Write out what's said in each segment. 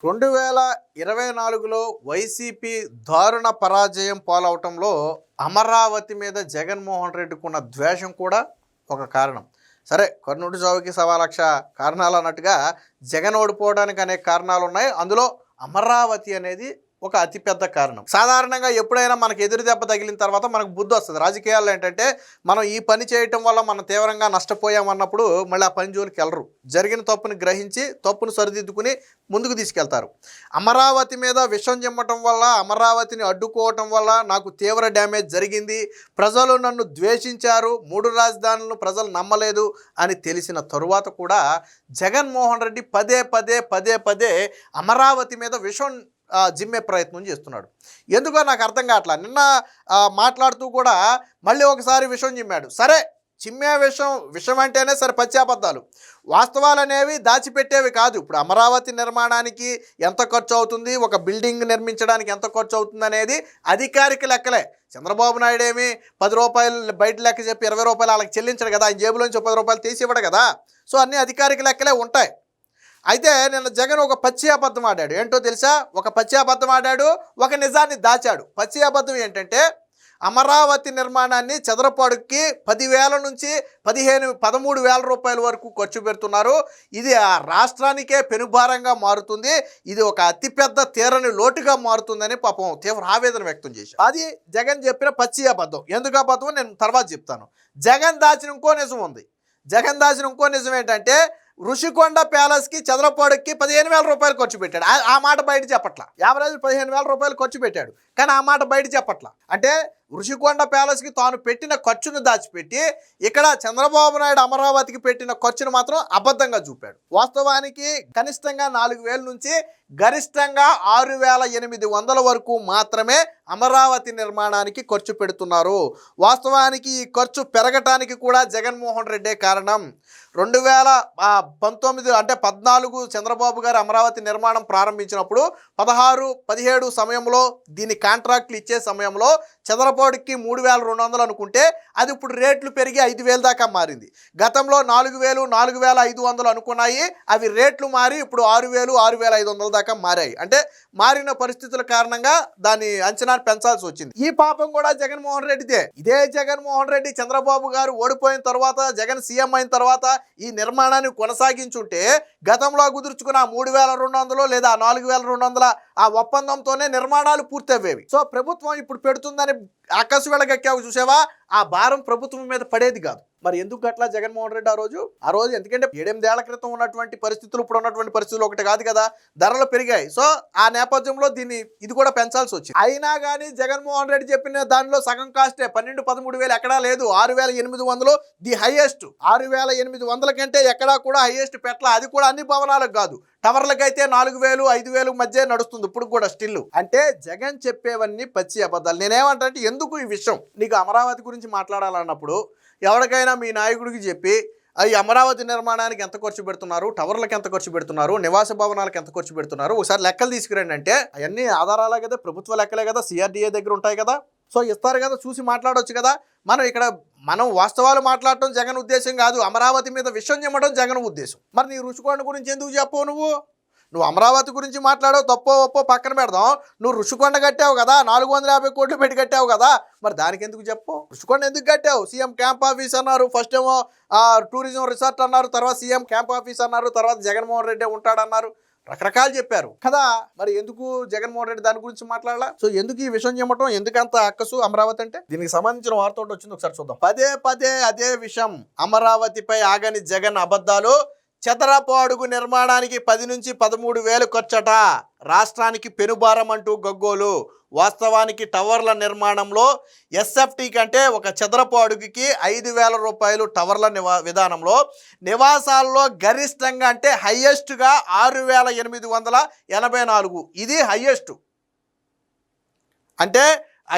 2024లో YCP దారుణ పరాజయం పాలవటంలో అమరావతి మీద జగన్మోహన్ రెడ్డికి ఉన్న ద్వేషం కూడా ఒక కారణం. సరే, కర్ణుడి చావుకి సవా లక్ష కారణాలు అన్నట్టుగా జగన్ ఓడిపోవడానికి అనేక కారణాలు ఉన్నాయి. అందులో అమరావతి అనేది ఒక అతిపెద్ద కారణం. సాధారణంగా ఎప్పుడైనా మనకు ఎదురు దెబ్బ తగిలిన తర్వాత మనకు బుద్ధి వస్తుంది. రాజకీయాల్లో ఏంటంటే మనం ఈ పని చేయటం వల్ల మనం తీవ్రంగా నష్టపోయామన్నప్పుడు మళ్ళీ ఆ పని జోలికి వెళ్ళరు. జరిగిన తప్పుని గ్రహించి తప్పును సరిదిద్దుకుని ముందుకు తీసుకెళ్తారు. అమరావతి మీద విషం చిమ్మటం వల్ల, అమరావతిని అడ్డుకోవటం వల్ల నాకు తీవ్ర డ్యామేజ్ జరిగింది, ప్రజలు నన్ను ద్వేషించారు, 3 రాజధానులను ప్రజలు నమ్మలేదు అని తెలిసిన తరువాత కూడా జగన్మోహన్ రెడ్డి పదే పదే అమరావతి మీద విషం జిమ్మే ప్రయత్నం చేస్తున్నాడు. ఎందుకో నాకు అర్థం కావట్లా. నిన్న మాట్లాడుతూ కూడా మళ్ళీ ఒకసారి విషం చిమ్మాడు. సరే, చిమ్మే విషం అంటేనే సరే పచ్చాబద్ధాలు, వాస్తవాలు అనేవి దాచిపెట్టేవి కాదు. ఇప్పుడు అమరావతి నిర్మాణానికి ఎంత ఖర్చు అవుతుంది, ఒక బిల్డింగ్ నిర్మించడానికి ఎంత ఖర్చు అవుతుంది అనేది అధికారిక లెక్కలే. చంద్రబాబు నాయుడు ఏమి 10 రూపాయలు బయట లెక్క చెప్పి 20 రూపాయలు వాళ్ళకి చెల్లించడు కదా, ఆయన జేబులోంచి 10 రూపాయలు తీసి ఇవ్వడు కదా. సో అన్నీ అధికారిక లెక్కలే ఉంటాయి. అయితే నిన్న జగన్ ఒక పచ్చి అబద్ధం ఆడాడు. ఏంటో తెలుసా? ఒక పచ్చి అబద్ధం ఆడాడు, ఒక నిజాన్ని దాచాడు. పచ్చి అబద్ధం ఏంటంటే అమరావతి నిర్మాణాన్ని చదరపాడుకి 10,000 నుంచి 13,000 రూపాయల వరకు ఖర్చు పెడుతున్నారు. ఇది ఆ రాష్ట్రానికే పెనుభారంగా మారుతుంది, ఇది ఒక అతిపెద్ద తీరని లోటుగా మారుతుందని పాపం తీవ్ర ఆవేదన వ్యక్తం చేశారు. అది జగన్ చెప్పిన పచ్చి అబద్ధం. ఎందుకు అబద్ధం నేను తర్వాత చెప్తాను. జగన్ దాచిన ఇంకో నిజం ఉంది. జగన్ దాచిన ఇంకో నిజం ఏంటంటే ఋషికొండ ప్యాలెస్కి చదరపాడుకి 15,000 రూపాయలు ఖర్చు పెట్టాడు. ఆ మాట బయట చెప్పట్ల. యావరేజ్ 15,000 రూపాయలు ఖర్చు పెట్టాడు, కానీ ఆ మాట బయట చెప్పట్ల. అంటే ఋషికొండ ప్యాలెస్కి తాను పెట్టిన ఖర్చును దాచిపెట్టి ఇక్కడ చంద్రబాబు నాయుడు అమరావతికి పెట్టిన ఖర్చును మాత్రం అబద్ధంగా చూపాడు. వాస్తవానికి కనిష్టంగా 4,000 నుంచి గరిష్టంగా 6,800 వరకు మాత్రమే అమరావతి నిర్మాణానికి ఖర్చు పెడుతున్నారు. వాస్తవానికి ఈ ఖర్చు పెరగటానికి కూడా జగన్మోహన్ రెడ్డే కారణం. 2019 అంటే 14 చంద్రబాబు గారు అమరావతి నిర్మాణం ప్రారంభించినప్పుడు 16-17 సమయంలో దీని కాంట్రాక్ట్లు ఇచ్చే సమయంలో చదరపాడుకి 3,200 అనుకుంటే అది ఇప్పుడు రేట్లు పెరిగి 5,000 దాకా మారింది. గతంలో 4,000, 4,500 అనుకున్నాయి, అవి రేట్లు మారి ఇప్పుడు 6,000, 6,500 దాకా మారాయి. అంటే మారిన పరిస్థితుల కారణంగా దాని అంచనా పెంచాల్సి వచ్చింది. ఈ పాపం కూడా జగన్మోహన్ రెడ్డిదే. ఇదే జగన్మోహన్ రెడ్డి చంద్రబాబు గారు ఓడిపోయిన తర్వాత, జగన్ సీఎం అయిన తర్వాత ఈ నిర్మాణాన్ని కొనసాగించుంటే గతంలో కుదుర్చుకున్న 3,200 లేదా 4,200 ఆ ఒప్పందంతోనే నిర్మాణాలు పూర్తయ్యేవి. సో ప్రభుత్వం ఇప్పుడు పెడుతుందని ఆకాశ వెళ్ళగక్కావు చూసావా, ఆ భారం ప్రభుత్వం మీద పడేది కాదు. మరి ఎందుకు అట్లా జగన్మోహన్ రెడ్డి ఆ రోజు ఎందుకంటే 7-8 ఏళ్ల క్రితం ఉన్నటువంటి పరిస్థితులు ఇప్పుడు ఉన్నటువంటి పరిస్థితులు ఒకటి కాదు కదా, ధరలు పెరిగాయి. సో ఆ నేపథ్యంలో ఇది కూడా పెంచాల్సి వచ్చింది. అయినా కానీ జగన్మోహన్ రెడ్డి చెప్పిన దానిలో సగం కాస్టే 12-13 ఎక్కడా లేదు. 6,800 ది హైయెస్ట్. 6,800 కంటే ఎక్కడా కూడా హైయెస్ట్ పెట్టలా. అది కూడా అన్ని భవనాలకు కాదు, టవర్లకైతే 4,000, 5,000 మధ్య నడుస్తుంది ఇప్పుడు కూడా స్టిల్. అంటే జగన్ చెప్పేవన్నీ పచ్చి అబద్ధాలు. నేనేమంటే ఎందుకు ఈ విషయం నీకు అమరావతి గురించి మాట్లాడాలన్నప్పుడు ఎవరికైనా మీ నాయకుడికి చెప్పి ఈ అమరావతి నిర్మాణానికి ఎంత ఖర్చు పెడుతున్నారు, టవర్లకు ఎంత ఖర్చు పెడుతున్నారు, నివాస భవనాలకు ఎంత ఖర్చు పెడుతున్నారు, ఒకసారి లెక్కలు తీసుకురండి అంటే అవన్నీ ఆధారాలే కదా, ప్రభుత్వ లెక్కలే కదా, సిఆర్డీఏ దగ్గర ఉంటాయి కదా. సో ఇస్తారు కదా, చూసి మాట్లాడవచ్చు కదా. మనం వాస్తవాలు మాట్లాడటం జగన్ ఉద్దేశం కాదు, అమరావతి మీద విషయం చెమ్మడం జగన్ ఉద్దేశం. మరి నీ ఋషికొండ గురించి ఎందుకు చెప్పవు? నువ్వు అమరావతి గురించి మాట్లాడావు, తప్పో ఒప్పో పక్కన పెడదాం. నువ్వు ఋషికొండ కట్టావు కదా, 450 కోట్లు పెట్టి కట్టావు కదా, మరి దానికి ఎందుకు చెప్పు? ఋషికొండ ఎందుకు కట్టావు? సీఎం క్యాంప్ ఆఫీస్ అన్నారు, ఫస్ట్ ఏమో టూరిజం రిసార్ట్ అన్నారు, తర్వాత సీఎం క్యాంప్ ఆఫీస్ అన్నారు, తర్వాత జగన్మోహన్ రెడ్డి ఉంటాడన్నారు, రకరకాలు చెప్పారు కదా. మరి ఎందుకు జగన్మోహన్ రెడ్డి దాని గురించి మాట్లాడాలా? సో ఎందుకు ఈ విషయం చెప్పడం, ఎందుకంత అక్కసు అమరావతి అంటే? దీనికి సంబంధించిన వార్త ఒకటి వచ్చింది, ఒకసారి చూద్దాం. పదే అదే విషయం. అమరావతిపై ఆగని జగన్ అబద్ధాలు. చదరపు అడుగు నిర్మాణానికి 10 నుంచి 13,000 ఖర్చట, రాష్ట్రానికి పెనుభారం అంటూ గగ్గోలు. వాస్తవానికి టవర్ల నిర్మాణంలో ఎస్ఎఫ్టీ కంటే ఒక చదరపు అడుగుకి 5,000 రూపాయలు టవర్ల విధానంలో, నివాసాల్లో గరిష్టంగా అంటే హయ్యెస్ట్గా 6,884. ఇది హయ్యెస్ట్. అంటే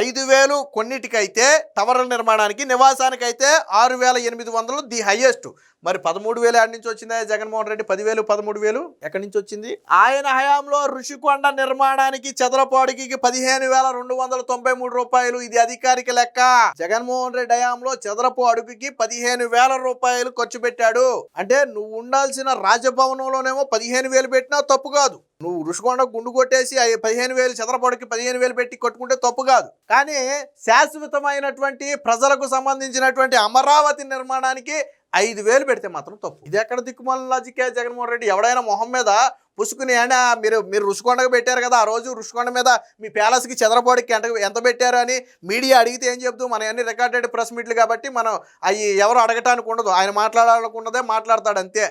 5,000 కొన్నిటికైతే టవర్ల నిర్మాణానికి, నివాసానికైతే 6,800 ది హయ్యెస్ట్. మరి 13,000 ఎక్కడి నుంచి వచ్చిందా జగన్మోహన్ రెడ్డి? 10,000 13,000 ఎక్కడి నుంచి వచ్చింది? ఆయన హయాంలో ఋషికొండ నిర్మాణానికి చదరపు అడుగుకి 15,293 రూపాయలు. ఇది అధికారిక లెక్క. జగన్మోహన్ రెడ్డి హయాంలో చదరపు అడుగుకి 15,000 రూపాయలు ఖర్చు పెట్టాడు. అంటే నువ్వు ఉండాల్సిన రాజభవనంలోనేమో 15,000 పెట్టినా తప్పు కాదు. నువ్వు ఋషికొండ గుండు కొట్టేసి 15,000 చదరపడికి 15,000 పెట్టి కొట్టుకుంటే తప్పు కాదు. కానీ శాశ్వతమైనటువంటి ప్రజలకు సంబంధించినటువంటి అమరావతి నిర్మాణానికి 5,000 పెడితే మాత్రం తప్పు. ఇది ఎక్కడ దిక్కుమాల లాజికే జగన్మోహన్ రెడ్డి? ఎవడైనా మొహం మీద పుసుకుని అయినా మీరు ఋషికొండకు పెట్టారు కదా, ఆ రోజు ఋషికొండ మీద మీ ప్యాలెస్కి చదరపడికి ఎంత పెట్టారు అని మీడియా అడిగితే ఏం చెప్తూ, మన అన్ని రికార్డెడ్ ప్రెస్ మీట్లు కాబట్టి మనం అవి ఎవరు అడగటానికి ఉండదు. ఆయన మాట్లాడాలనుకున్నదే మాట్లాడతాడు అంతే.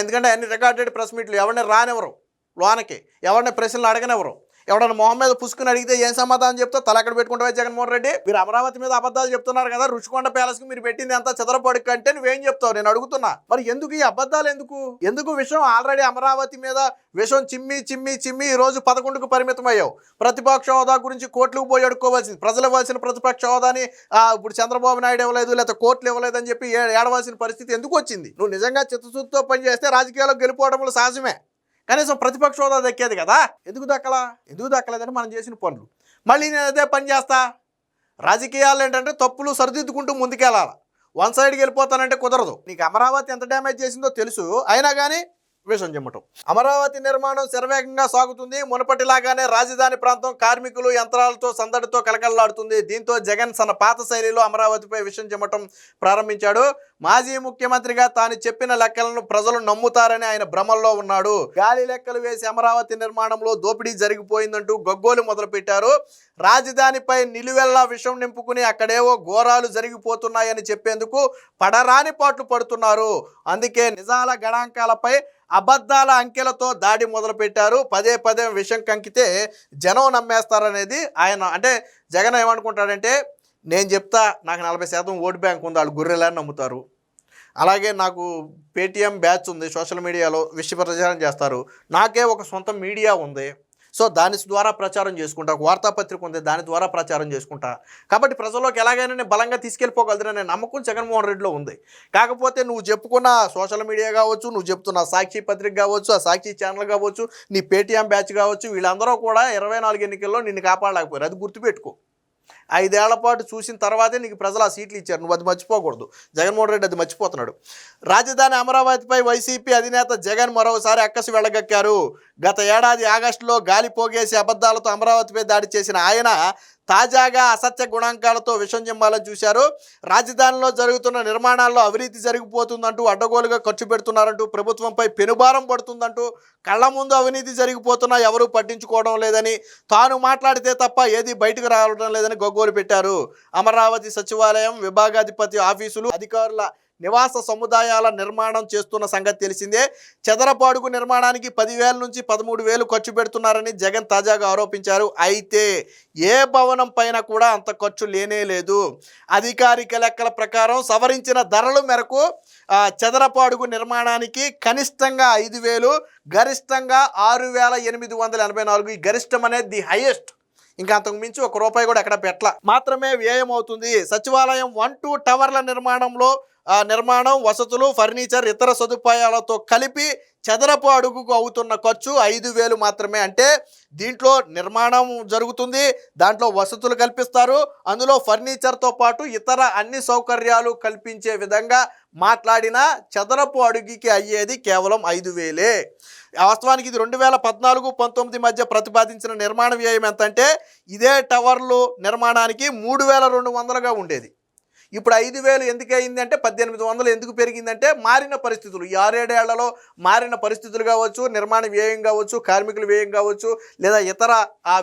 ఎందుకంటే అన్ని రికార్డెడ్ ప్రెస్ మీట్లు ఎవరిని రానివ్వరు లోనకి, ఎవరిని ప్రశ్నలు అడగనివ్వరు. ఎవడన్నా మొహం మీద పుసుకుని అడిగితే ఏం సమాధానం చెప్తా? తల ఎక్కడ పెట్టుకుంటావా జగన్మోహన్ రెడ్డి? మీరు అమరావతి మీద అబద్ధాలు చెప్తున్నారు కదా, ఋషికొండ ప్యాలెస్కి మీరు పెట్టింది ఎంత చదరపడి కంటే నువ్వేం చెప్తావు? నేను అడుగుతున్నా. మరి ఎందుకు ఈ అబద్ధాలు? ఎందుకు విషయం ఆల్రెడీ అమరావతి మీద విషయం చిమ్మి ఈ రోజు 11కు పరిమితం అయ్యావు. ప్రతిపక్ష హోదా గురించి కోర్టులకు పోయి అడుక్కోవాల్సింది. ప్రజలు ఇవ్వాల్సిన ప్రతిపక్ష హోదాని ఇప్పుడు చంద్రబాబు నాయుడు ఇవ్వలేదు, లేకపోతే కోర్టులు ఇవ్వలేదని చెప్పి ఏడవలసిన పరిస్థితి ఎందుకు వచ్చింది? నువ్వు నిజంగా చిత్తశుద్ధితో పనిచేస్తే రాజకీయాల్లో గెలుపోవడంలో సహజమే. కనీసం ప్రతిపక్ష హోదా దక్కేది కదా. ఎందుకు దక్కలేదని మనం చేసిన పనులు. మళ్ళీ నేను అదే పని చేస్తా. రాజకీయాలు ఏంటంటే తప్పులు సరిదిద్దుకుంటూ ముందుకెళ్ళాలి. వన్ సైడ్కి వెళ్ళిపోతానంటే కుదరదు. నీకు అమరావతి ఎంత డ్యామేజ్ చేసిందో తెలుసు, అయినా కానీ విషం చెమ్మటం. అమరావతి నిర్మాణం శరవేగంగా సాగుతుంది. మునపటిలాగానే రాజధాని ప్రాంతం కార్మికులు యంత్రాలతో సందడితో కలకల్లాడుతుంది. దీంతో జగన్ తన పాత శైలిలో అమరావతిపై విషం చెమ్మటం ప్రారంభించాడు. మాజీ ముఖ్యమంత్రిగా తాను చెప్పిన లెక్కలను ప్రజలు నమ్ముతారని ఆయన భ్రమల్లో ఉన్నాడు. గాలి లెక్కలు వేసి అమరావతి నిర్మాణంలో దోపిడీ జరిగిపోయిందంటూ గగ్గోలు మొదలుపెట్టారు. రాజధానిపై నిలువెల్లా విషం నింపుకుని అక్కడేవో ఘోరాలు జరిగిపోతున్నాయని చెప్పేందుకు పడరాని పాట్లు పడుతున్నారు. అందుకే నిజాల గణాంకాలపై అబద్ధాల అంకెలతో దాడి మొదలుపెట్టారు. పదే విషయం కంకితే జనం నమ్మేస్తారనేది ఆయన. అంటే జగన్ ఏమనుకుంటాడంటే, నేను చెప్తా నాకు 40% ఓటు బ్యాంక్ ఉంది, వాళ్ళు గొర్రెలని నమ్ముతారు. అలాగే నాకు పేటీఎం బ్యాచ్ ఉంది, సోషల్ మీడియాలో విషయ ప్రచారం చేస్తారు. నాకే ఒక సొంత మీడియా ఉంది, సో దాని ద్వారా ప్రచారం చేసుకుంటా. ఒక వార్తాపత్రిక ఉంది, దాని ద్వారా ప్రచారం చేసుకుంటా. కాబట్టి ప్రజల్లోకి ఎలాగైనా నేను బలంగా తీసుకెళ్ళిపోగలదనే నమ్మకం జగన్మోహన్ రెడ్డిలో ఉంది. కాకపోతే నువ్వు చెప్పుకున్న సోషల్ మీడియా కావచ్చు, నువ్వు చెప్తున్న సాక్షి పత్రిక కావచ్చు, ఆ సాక్షి ఛానల్ కావచ్చు, నీ పేటీఎం బ్యాచ్ కావచ్చు, వీళ్ళందరూ కూడా 24 ఎన్నికల్లో నిన్ను కాపాడలేకపోయారు. అది గుర్తుపెట్టుకో. 5 ఏళ్ల పాటు చూసిన తర్వాతే నీకు ప్రజలు ఆ సీట్లు ఇచ్చారు. నువ్వు అది మర్చిపోకూడదు. జగన్మోహన్ రెడ్డి అది మర్చిపోతున్నాడు. రాజధాని అమరావతిపై వైసీపీ అధినేత జగన్ మరోసారి అక్కసి వెళ్ళగక్కారు. గత ఏడాది ఆగస్టులో గాలి పోగేసి అబద్ధాలతో అమరావతిపై దాడి చేసిన ఆయన తాజాగా అసత్య గుణాంకాలతో విషం చెమ్మాలని చూశారు. రాజధానిలో జరుగుతున్న నిర్మాణాల్లో అవినీతి జరిగిపోతుందంటూ, అడ్డగోలుగా ఖర్చు పెడుతున్నారంటూ, ప్రభుత్వంపై పెనుభారం పడుతుందంటూ, కళ్ల ముందు అవినీతి జరిగిపోతున్నా ఎవరూ పట్టించుకోవడం లేదని, తాను మాట్లాడితే తప్ప ఏది బయటకు రావడం లేదని గగ్గోలు పెట్టారు. అమరావతి సచివాలయం, విభాగాధిపతి ఆఫీసులు, అధికారుల నివాస సముదాయాల నిర్మాణం చేస్తున్న సంగతి తెలిసిందే. చదరపు అడుగు నిర్మాణానికి 10,000 నుంచి 13,000 ఖర్చు పెడుతున్నారని జగన్ తాజాగా ఆరోపించారు. అయితే ఏ భవనం పైన కూడా అంత ఖర్చు లేనే లేదు. అధికారిక లెక్కల ప్రకారం సవరించిన ధరల మేరకు చదరపు అడుగు నిర్మాణానికి కనిష్టంగా 5,000, గరిష్టంగా 6,884. ఈ గరిష్టం అనేది ది హైయెస్ట్. ఇంకా అంతకు మించి ₹1 కూడా ఎక్కడ పెట్టల మాత్రమే వ్యయం అవుతుంది. సచివాలయం 1-2 టవర్ల నిర్మాణం, వసతులు, ఫర్నిచర్, ఇతర సదుపాయాలతో కలిపి చదరపు అడుగుకు అవుతున్న ఖర్చు 5,000 మాత్రమే. అంటే దీంట్లో నిర్మాణం జరుగుతుంది, దాంట్లో వసతులు కల్పిస్తారు, అందులో ఫర్నిచర్తో పాటు ఇతర అన్ని సౌకర్యాలు కల్పించే విధంగా మాట్లాడిన చదరపు అడుగుకి అయ్యేది కేవలం 5,000. వాస్తవానికి ఇది 2014-19 మధ్య ప్రతిపాదించిన నిర్మాణ వ్యయం ఎంతంటే ఇదే టవర్లు నిర్మాణానికి 3,200గా ఉండేది. ఇప్పుడు 5,000 ఎందుకు అయింది అంటే 1,800 ఎందుకు పెరిగిందంటే మారిన పరిస్థితులు. ఈ 6-7 ఏళ్లలో మారిన పరిస్థితులు కావచ్చు, నిర్మాణ వ్యయం కావచ్చు, కార్మికుల వ్యయం కావచ్చు, లేదా ఇతర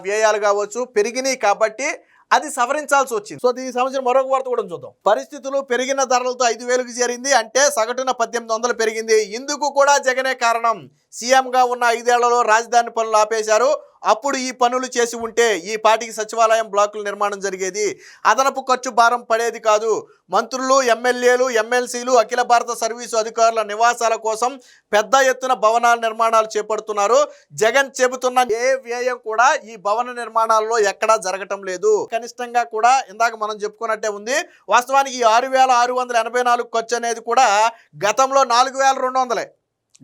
వ్యయాలు కావచ్చు పెరిగినాయి. కాబట్టి అది సవరించాల్సి వచ్చింది. సో దీనికి సంబంధించిన మరొక వార్త కూడా చూద్దాం. పరిస్థితులు పెరిగిన ధరలతో 5,000కి చేరింది, అంటే సగటున 1,800 పెరిగింది. ఇందుకు కూడా జగనే కారణం. సీఎంగా ఉన్న 5 ఏళ్లలో రాజధాని పనులు ఆపేశారు. అప్పుడు ఈ పనులు చేసి ఉంటే ఈ పాటికి సచివాలయం బ్లాకుల నిర్మాణం జరిగేది, అదనపు ఖర్చు భారం పడేది కాదు. మంత్రులు, ఎమ్మెల్యేలు, ఎమ్మెల్సీలు, అఖిల భారత సర్వీసు అధికారుల నివాసాల కోసం పెద్ద ఎత్తున భవనాల నిర్మాణాలు చేపడుతున్నారు. జగన్ చెబుతున్న ఏ వ్యయం కూడా ఈ భవన నిర్మాణాల్లో ఎక్కడా జరగటం లేదు. కనిష్టంగా కూడా ఇందాక మనం చెప్పుకున్నట్టే ఉంది. వాస్తవానికి ఈ 6,684 ఖర్చు అనేది కూడా గతంలో 4,200.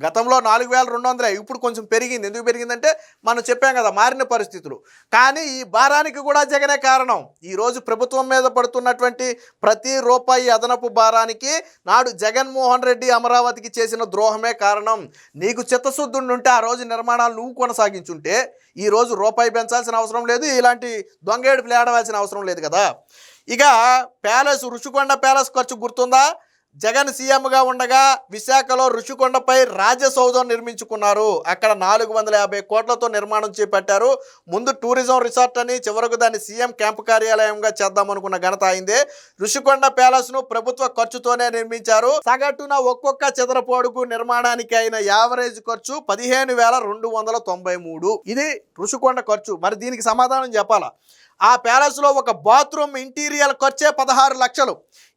గతంలో 4,200. ఇప్పుడు కొంచెం పెరిగింది. ఎందుకు పెరిగిందంటే మనం చెప్పాం కదా, మారిన పరిస్థితులు. కానీ ఈ భారానికి కూడా జగనే కారణం. ఈరోజు ప్రభుత్వం మీద పడుతున్నటువంటి ప్రతి రూపాయి అదనపు భారానికి నాడు జగన్మోహన్ రెడ్డి అమరావతికి చేసిన ద్రోహమే కారణం. నీకు చిత్తశుద్ధి ఉంటే ఆ రోజు నిర్మాణాలు నువ్వు కొనసాగించుంటే ఈరోజు రూపాయి పెంచాల్సిన అవసరం లేదు, ఇలాంటి దొంగేడుపులు ఏడవలసిన అవసరం లేదు కదా. ఇక ప్యాలెస్, రుషికొండ ప్యాలెస్ ఖర్చు గుర్తుందా? జగన్ సీఎంగా ఉండగా విశాఖలో రుషికొండపై రాజసౌధం నిర్మించుకున్నారు. అక్కడ 450 కోట్లతో నిర్మాణం చేపట్టారు. ముందు టూరిజం రిసార్ట్ అని, చివరకు దాన్ని సీఎం క్యాంపు కార్యాలయంగా చేద్దామనుకున్న ఘనత అయిందే. రుషికొండ ప్యాలెస్ను ప్రభుత్వ ఖర్చుతోనే నిర్మించారు. సగటున ఒక్కొక్క చదరపు అడుగు నిర్మాణానికి అయిన యావరేజ్ ఖర్చు 15,293. ఇది రుషికొండ ఖర్చు. మరి దీనికి సమాధానం చెప్పాలా? ఆ ప్యాలెస్లో ఒక బాత్రూమ్ ఇంటీరియర్ ఖర్చే 16 లక్షలు.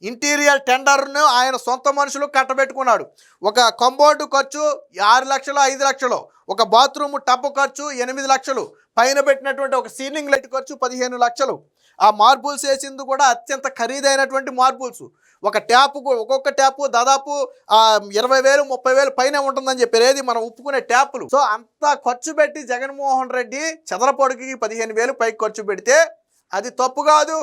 ఇంటీరియర్ టెండర్ను ఆయన సొంత మనుషులు కట్టబెట్టుకున్నాడు. ఒక కంబోర్డు ఖర్చు 6 లక్షలు, 5 లక్షలు. ఒక బాత్రూమ్ టబ్ ఖర్చు 8 లక్షలు. పైన పెట్టినటువంటి ఒక సీలింగ్ లైట్ ఖర్చు 15 లక్షలు. ఆ మార్బుల్స్ వేసింది కూడా అత్యంత ఖరీదైనటువంటి మార్బుల్స్. ఒక ట్యాప్, ఒక్కొక్క ట్యాప్ దాదాపు 20,000, 30,000 పైన ఉంటుందని చెప్పారు. ఏది మనం ఉప్పుకునే ట్యాపులు. సో అంత ఖర్చు పెట్టి జగన్మోహన్ రెడ్డి చదరపొడికి 15,000 పైకి ఖర్చు పెడితే అది తప్పు కాదు.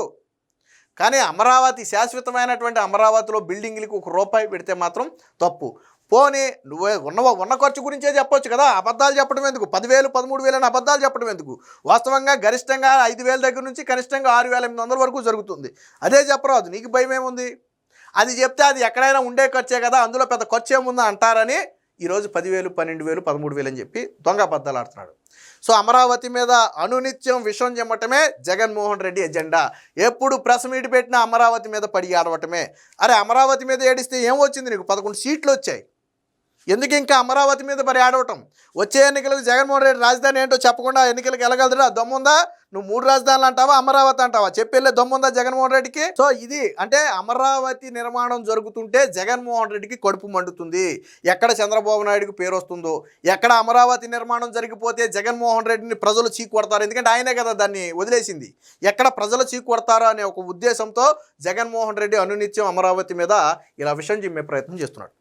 కానీ అమరావతి, శాశ్వతమైనటువంటి అమరావతిలో బిల్డింగ్లకి 1 రూపాయి పెడితే మాత్రం తప్పు. పోనీ నువ్వే ఉన్న ఖర్చు గురించే చెప్పొచ్చు కదా, అబద్ధాలు చెప్పడం ఎందుకు? 10,000, 13,000 అని అబద్ధాలు చెప్పడం ఎందుకు? వాస్తవంగా గరిష్టంగా 5,000 దగ్గర నుంచి కనిష్టంగా 6,800 వరకు జరుగుతుంది. అదే చెప్పరాదు, నీకు భయం ఏముంది? అది చెప్తే అది ఎక్కడైనా ఉండే ఖర్చే కదా, అందులో పెద్ద ఖర్చు ఏముందా అంటారని ఈరోజు 10,000, 12,000, 13,000 అని చెప్పి దొంగ అబద్ధాలు ఆడుతున్నాడు. సో అమరావతి మీద అనునిత్యం విషం చెమ్మటమే జగన్మోహన్ రెడ్డి ఎజెండా. ఎప్పుడు ప్రెస్ మీట్ పెట్టినా అమరావతి మీద పడి ఆడవటమే. అరే అమరావతి మీద ఏడిస్తే ఏం వచ్చింది? నీకు 11 సీట్లు వచ్చాయి. ఎందుకు ఇంకా అమరావతి మీద మరి ఆడవటం? వచ్చే ఎన్నికలకు జగన్మోహన్ రెడ్డి రాజధాని ఏంటో చెప్పకుండా ఎన్నికలకు వెళ్ళగలరా? దమ్ముందా? నువ్వు 3 రాజధానులు అంటావా, అమరావతి అంటావా? చెప్పెళ్ళే దమ్ముందా జగన్మోహన్ రెడ్డికి? సో ఇది అంటే అమరావతి నిర్మాణం జరుగుతుంటే జగన్మోహన్ రెడ్డికి కడుపు మండుతుంది. ఎక్కడ చంద్రబాబు నాయుడుకి పేరు వస్తుందో, ఎక్కడ అమరావతి నిర్మాణం జరిగిపోతే జగన్మోహన్ రెడ్డిని ప్రజలు చీకొడతారు. ఎందుకంటే ఆయనే కదా దాన్ని వదిలేసింది. ఎక్కడ ప్రజలు చీకొడతారో అనే ఒక ఉద్దేశంతో జగన్మోహన్ రెడ్డి అనునిత్యం అమరావతి మీద ఇలా విషం చిమ్మే ప్రయత్నం చేస్తున్నాడు.